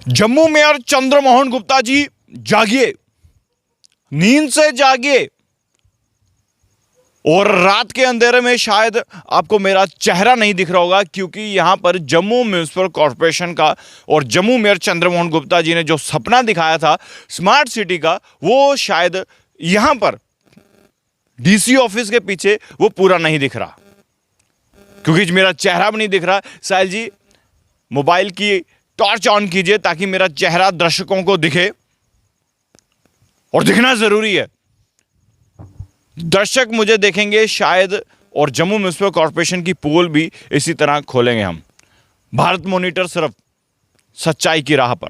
Jammu mayor Chandramohan Gupta ji, जागिए, नींद से जागिए। और रात के अंधेरे में शायद आपको मेरा चेहरा नहीं दिख रहा होगा, क्योंकि यहां पर जम्मू म्युनिसिपल कॉरपोरेशन का और जम्मू मेयर चंद्रमोहन गुप्ता जी ने जो सपना दिखाया था स्मार्ट सिटी का, वो शायद यहां पर डीसी ऑफिस के पीछे वो पूरा नहीं दिख रहा, क्योंकि मेरा चेहरा भी नहीं दिख रहा। साहिल जी, मोबाइल की टॉर्च ऑन कीजिए ताकि मेरा चेहरा दर्शकों को दिखे, और दिखना जरूरी है। दर्शक मुझे देखेंगे शायद, और जम्मू म्युनिसिपल कॉरपोरेशन की पोल भी इसी तरह खोलेंगे हम। भारत मॉनिटर सिर्फ सच्चाई की राह पर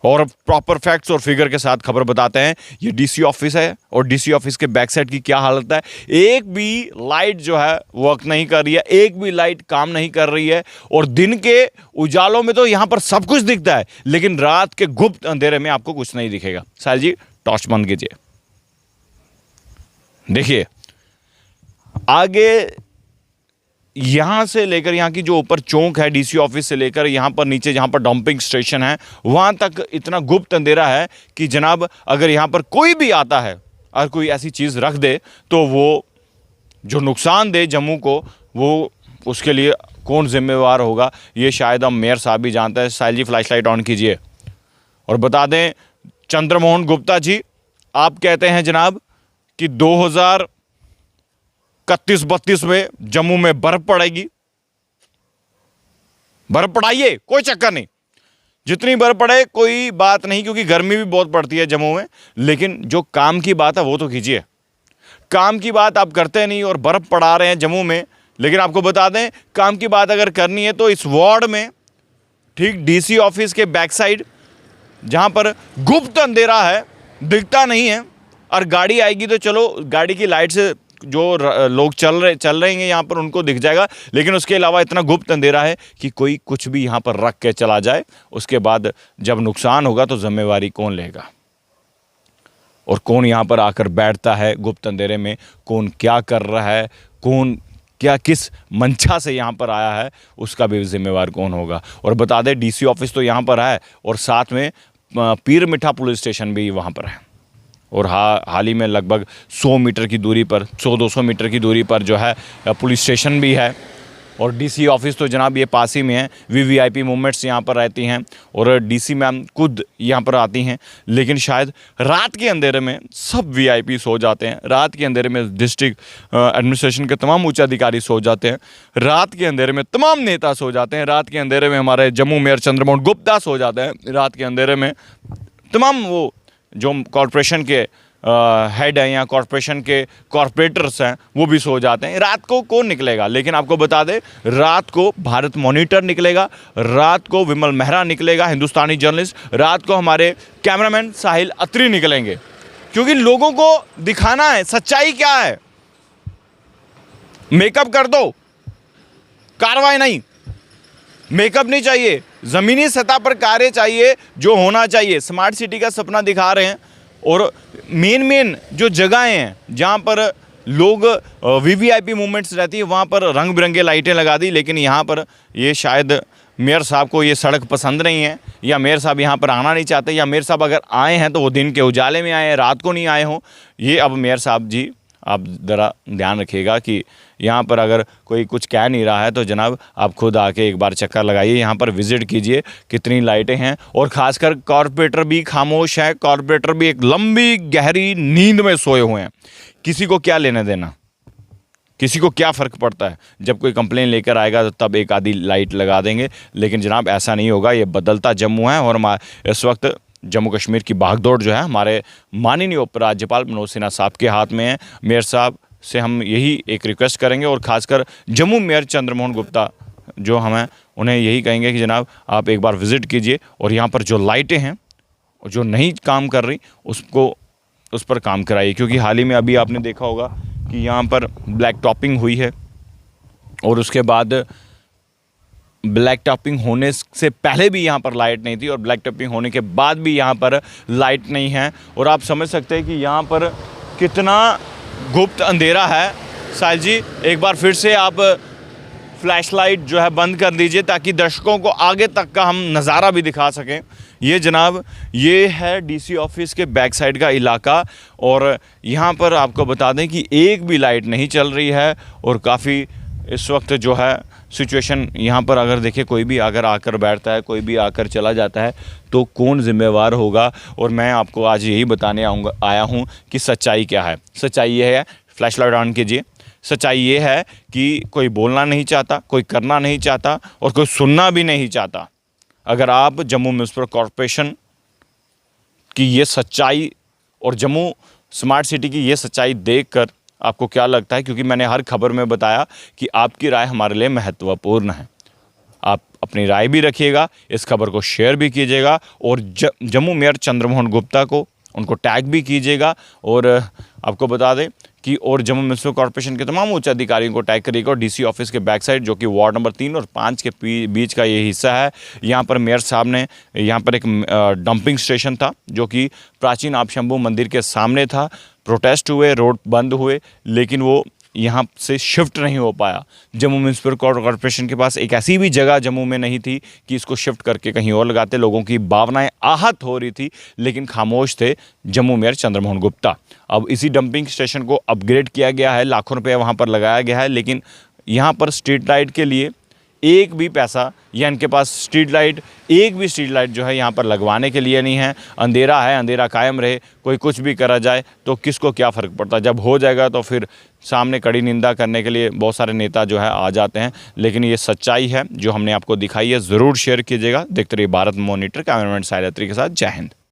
और प्रॉपर फैक्ट्स और फिगर के साथ खबर बताते हैं। ये डीसी ऑफिस है और डीसी ऑफिस के बैक साइड की क्या हालत है। एक भी लाइट जो है वर्क नहीं कर रही है, एक भी लाइट काम नहीं कर रही है। और दिन के उजालों में तो यहां पर सब कुछ दिखता है, लेकिन रात के गुप्त अंधेरे में आपको कुछ नहीं दिखेगा। साहिल जी, टॉर्च बंद कीजिए। देखिए, आगे यहां से लेकर यहां की जो ऊपर चौक है डीसी ऑफिस से लेकर यहां पर नीचे जहां पर डंपिंग स्टेशन है, वहां तक इतना गुप्त अंधेरा है कि जनाब अगर यहां पर कोई भी आता है और कोई ऐसी चीज रख दे तो वो जो नुकसान दे जम्मू को, वो उसके लिए कौन जिम्मेवार होगा, ये शायद हम मेयर साहब भी जानते हैं। साहिल जी, फ्लैश लाइट ऑन कीजिए और बता दें, चंद्रमोहन गुप्ता जी, आप कहते हैं जनाब कि 2031-32 में जम्मू में बर्फ पड़ेगी। बर्फ पड़ाइए, कोई चक्कर नहीं, जितनी बर्फ पड़े कोई बात नहीं, क्योंकि गर्मी भी बहुत पड़ती है जम्मू में। लेकिन जो काम की बात है वो तो कीजिए। काम की बात आप करते नहीं और बर्फ पड़ा रहे हैं जम्मू में। लेकिन आपको बता दें, काम की बात अगर करनी है तो इस वार्ड में, ठीक डीसी ऑफिस के बैक साइड, जहां पर गुप्त अंधेरा है, दिखता नहीं है, और गाड़ी आएगी तो चलो गाड़ी की लाइट से जो लोग चल रहे हैं यहाँ पर उनको दिख जाएगा। लेकिन उसके अलावा इतना गुप्त अंधेरा है कि कोई कुछ भी यहाँ पर रख के चला जाए, उसके बाद जब नुकसान होगा तो जिम्मेवारी कौन लेगा, और कौन यहाँ पर आकर बैठता है गुप्त अंधेरे में, कौन क्या कर रहा है, कौन क्या किस मंशा से यहाँ पर आया है, उसका भी जिम्मेवार कौन होगा। और बता दें, डीसी ऑफिस तो यहाँ पर है और साथ में पीर मिठा पुलिस स्टेशन भी वहाँ पर है। और हाल ही में लगभग 100 मीटर की दूरी पर, 100-200 मीटर की दूरी पर जो है पुलिस स्टेशन भी है। और डीसी ऑफिस तो जनाब ये पास ही में है। वीवीआईपी मूवमेंट्स यहाँ पर रहती हैं और डीसी मैम खुद यहाँ पर आती हैं। लेकिन शायद रात के अंधेरे में सब वीआईपी सो जाते हैं, रात के अंधेरे में डिस्ट्रिक्ट एडमिनिस्ट्रेशन के तमाम उच्च अधिकारी सो जाते हैं, रात के अंधेरे में तमाम नेता सो जाते हैं, रात के अंधेरे में हमारे जम्मू मेयर चंद्रमोहन गुप्ता सो जाते हैं, रात के अंधेरे में तमाम वो जो कॉरपोरेशन के हेड हैं या कॉरपोरेशन के कॉरपोरेटर्स हैं वो भी सो जाते हैं। रात को कौन निकलेगा? लेकिन आपको बता दें, रात को भारत मॉनिटर निकलेगा, रात को विमल मेहरा निकलेगा, हिंदुस्तानी जर्नलिस्ट, रात को हमारे कैमरामैन साहिल अत्री निकलेंगे, क्योंकि लोगों को दिखाना है सच्चाई क्या है। मेकअप कर दो, कार्रवाई नहीं, मेकअप नहीं चाहिए, जमीनी सतह पर कार्य चाहिए जो होना चाहिए। स्मार्ट सिटी का सपना दिखा रहे हैं और मेन जो जगहें हैं जहां पर लोग वीवीआईपी मूवमेंट्स रहती है वहां पर रंग बिरंगे लाइटें लगा दी। लेकिन यहां पर ये शायद मेयर साहब को ये सड़क पसंद नहीं है, या मेयर साहब यहां पर आना नहीं चाहते, या मेयर साहब अगर आए हैं तो वो दिन के उजाले में आए हैं, रात को नहीं आए हों। ये अब मेयर साहब जी आप ज़रा ध्यान रखिएगा कि यहाँ पर अगर कोई कुछ कह नहीं रहा है तो जनाब आप खुद आके एक बार चक्कर लगाइए, यहाँ पर विज़िट कीजिए कितनी लाइटें हैं। और ख़ासकर कॉरपोरेटर भी खामोश है, कॉरपोरेटर भी एक लंबी गहरी नींद में सोए हुए हैं। किसी को क्या लेना देना, किसी को क्या फ़र्क पड़ता है? जब कोई कंप्लेन लेकर आएगा तो तब एक आधी लाइट लगा देंगे। लेकिन जनाब ऐसा नहीं होगा, ये बदलता जम्मू है और इस वक्त जम्मू कश्मीर की भागदौड़ जो है हमारे माननीय उपराज्यपाल मनोज सिन्हा साहब के हाथ में है। मेयर साहब से हम यही एक रिक्वेस्ट करेंगे और ख़ासकर जम्मू मेयर चंद्रमोहन गुप्ता जो हमें उन्हें यही कहेंगे कि जनाब आप एक बार विज़िट कीजिए और यहाँ पर जो लाइटें हैं जो नहीं काम कर रही उस पर काम कराइए। क्योंकि हाल ही में अभी आपने देखा होगा कि यहाँ पर ब्लैक टॉपिंग हुई है और उसके बाद ब्लैक टॉपिंग होने से पहले भी यहाँ पर लाइट नहीं थी और ब्लैक टॉपिंग होने के बाद भी यहाँ पर लाइट नहीं है। और आप समझ सकते हैं कि यहाँ पर कितना गुप्त अंधेरा है। साहिल जी, एक बार फिर से आप फ्लैशलाइट जो है बंद कर दीजिए ताकि दर्शकों को आगे तक का हम नज़ारा भी दिखा सकें। ये जनाब, ये है डीसी ऑफिस के बैक साइड का इलाका और यहाँ पर आपको बता दें कि एक भी लाइट नहीं चल रही है और काफ़ी इस वक्त जो है सिचुएशन यहाँ पर अगर देखिए कोई भी अगर आकर बैठता है, कोई भी आकर चला जाता है तो कौन ज़िम्मेवार होगा। और मैं आपको आज यही बताने आया हूँ कि सच्चाई क्या है। सच्चाई ये है, फ्लैशलाइट ऑन कीजिए। सच्चाई ये है कि कोई बोलना नहीं चाहता, कोई करना नहीं चाहता और कोई सुनना भी नहीं चाहता। अगर आप जम्मू म्यूनिसिपल कॉरपोरेशन की ये सच्चाई और जम्मू स्मार्ट सिटी की ये सच्चाई देखकर आपको क्या लगता है, क्योंकि मैंने हर खबर में बताया कि आपकी राय हमारे लिए महत्वपूर्ण है। आप अपनी राय भी रखिएगा, इस खबर को शेयर भी कीजिएगा और जम्मू मेयर चंद्रमोहन गुप्ता को उनको टैग भी कीजिएगा। और आपको बता दें कि और जम्मू म्यूनिसिपल कॉर्पोरेशन के तमाम उच्च अधिकारियों को टैग करिएगा। और डीसी ऑफिस के बैक साइड जो कि वार्ड नंबर 3 और 5 के बीच का ये हिस्सा है, यहाँ पर मेयर साहब ने यहाँ पर एक डंपिंग स्टेशन था जो कि प्राचीन आप शंभू मंदिर के सामने था। प्रोटेस्ट हुए, रोड बंद हुए, लेकिन वो यहाँ से शिफ्ट नहीं हो पाया। जम्मू म्यूनिसिपल कॉर्पोरेशन के पास एक ऐसी भी जगह जम्मू में नहीं थी कि इसको शिफ्ट करके कहीं और लगाते। लोगों की भावनाएं आहत हो रही थी, लेकिन खामोश थे जम्मू मेयर चंद्रमोहन गुप्ता। अब इसी डंपिंग स्टेशन को अपग्रेड किया गया है, लाखों रुपये वहाँ पर लगाया गया है, लेकिन यहाँ पर स्ट्रीट लाइट के लिए एक भी पैसा या इनके पास एक भी स्ट्रीट लाइट जो है यहाँ पर लगवाने के लिए नहीं है। अंधेरा है, अंधेरा कायम रहे, कोई कुछ भी करा जाए तो किसको क्या फ़र्क पड़ता है। जब हो जाएगा तो फिर सामने कड़ी निंदा करने के लिए बहुत सारे नेता जो है आ जाते हैं। लेकिन ये सच्चाई है जो हमने आपको दिखाई है। ज़रूर शेयर कीजिएगा। देखते रहिए भारत मॉनिटर। कैमरामैन साहिल अत्री के साथ। जय हिंद।